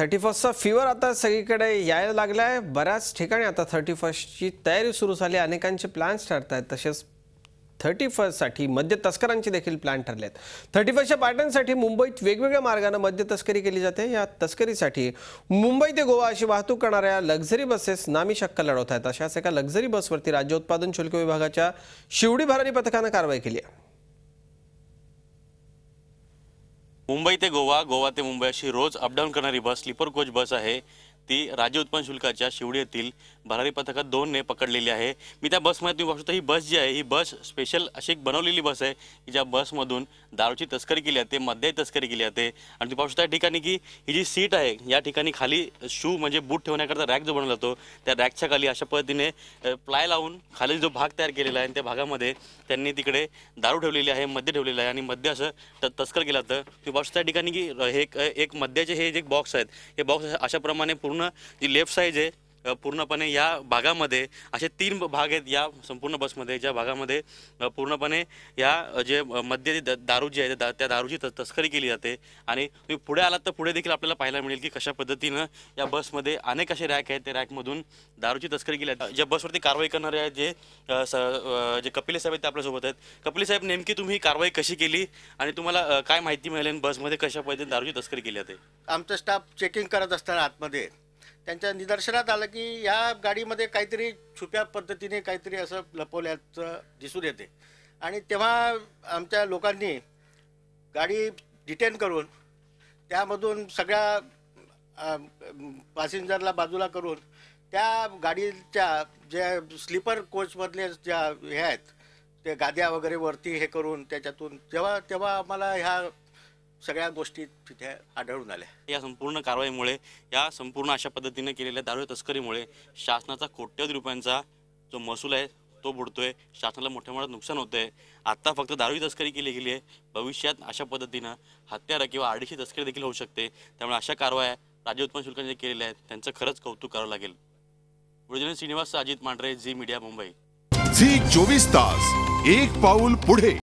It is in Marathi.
31चा फीवर आता सगळीकडे यायला लागलाय। बऱ्याच ठिकाणी आता 31ची तयारी सुरू झाली। अनेकांचे प्लॅन्स ठरतात। तसेच 31 साठी मद्य तस्करांचे देखील प्लॅन ठरले आहेत। 31च्या पार्ट्यांसाठी मुंबईत वेगवेगळ्या मार्गाने मद्य तस्करी केली जाते। या तस्करीसाठी मुंबई ते गोवा अशी वाहतूक करणाऱ्या लक्झरी बसेस नामी शक्कल लढवत आहेत। अशाच एका लक्झरी बसवरती राज्य उत्पादन शुल्क विभागाच्या शिवडी भरारी पथकाने कारवाई केली आहे। मुंबई ते गोवा, गोवा ते मुंबई अशी रोज अपडाऊन करणारी बस स्लीपर कोच बस आहे। ती राज्य उत्पन्न शुल्काच्या शिवडी येथील भरारी पथकात 2 ने पकडलेली आहे। मी त्या बसमध्ये तुम्ही बघू शकता, ही बस जी आहे ही बस स्पेशल अशी एक बनवलेली बस आहे की ज्या बसमधून दारूची तस्करी केली जाते, मद्य तस्करी केली जाते। आणि तुम्ही पाहू शकता या ठिकाणी की ही जी सीट आहे या ठिकाणी खाली शू म्हणजे बूट ठेवण्याकरता रॅक जो बनवला जातो, त्या रॅकच्या खाली अशा पद्धतीने प्लाय लावून खाली जो भाग तयार केलेला आहे त्या भागामध्ये त्यांनी तिकडे दारू ठेवलेली आहे, मद्य ठेवलेलं आहे आणि मद्य असं तस्कर केलं जातं। तुम्ही पाहू शकता या ठिकाणी की हे एक मद्याचे हे जे बॉक्स आहेत, हे बॉक्स अशा प्रमाणे पूर्ण जी लेफ्ट साइड आहे पूर्णपणे या भागामध्ये असे 3 भाग आहेत या संपूर्ण बसमध्ये, ज्या भागामध्ये पूर्णपणे या जे मद्य दारू जी आहे त्या दारूची तस्करी केली जाते। आणि तुम्ही पुढे आलात तर पुढे देखील आपल्याला पाहायला मिळेल की कशा पद्धतीनं या बसमध्ये अनेक असे रॅक आहेत, त्या रॅकमधून दारूची तस्करी केली जाते। ज्या बसवरती कारवाई करणारे आहेत जे कपिल साहेब आहेत ते आपल्यासोबत आहेत। कपिल साहेब, नेमकी तुम्ही कारवाई कशी केली आणि तुम्हाला काय माहिती मिळाली बसमध्ये कशा पद्धतीने दारूची तस्करी केली जाते? आमचा स्टाफ चेकिंग करत असताना आतमध्ये त्यांच्या निदर्शनात आलं की या गाडीमध्ये काहीतरी छुप्या पद्धतीने काहीतरी असं लपवल्याचं दिसून येते। आणि तेव्हा आमच्या लोकांनी गाडी डिटेन करून त्यामधून सगळ्या पॅसेंजरला बाजूला करून त्या गाडीच्या ज्या स्लीपर कोचमधले ज्या हे आहेत ते गाद्या वगैरे वरती हे करून त्याच्यातून तेव्हा आम्हाला ह्या सगळ्या गोष्टी तिथे आढळून आल्या। या संपूर्ण कारवाईमुळे, या संपूर्ण अशा पद्धतीने केलेल्या दारू तस्करीमुळे शासनाचा कोट्यवधी रुपयांचा जो महसूल आहे तो बुडतोय, शासनाला मोठ्या प्रमाणात नुकसान होतंय। आता फक्त दारूची तस्करी केली गेली आहे, भविष्यात अशा पद्धतीनं हत्यारं किंवा आडीची तस्करी देखील होऊ शकते। त्यामुळे अशा कारवाया राज्य उत्पन्न शुल्काने जे केलेल्या आहेत त्यांचं खरंच कौतुक करावं लागेल। Vrijan Shrinivas, Ajit Mandhare, Zee media, Mumbai. Zee 24 तास, एक पाऊल पुढे।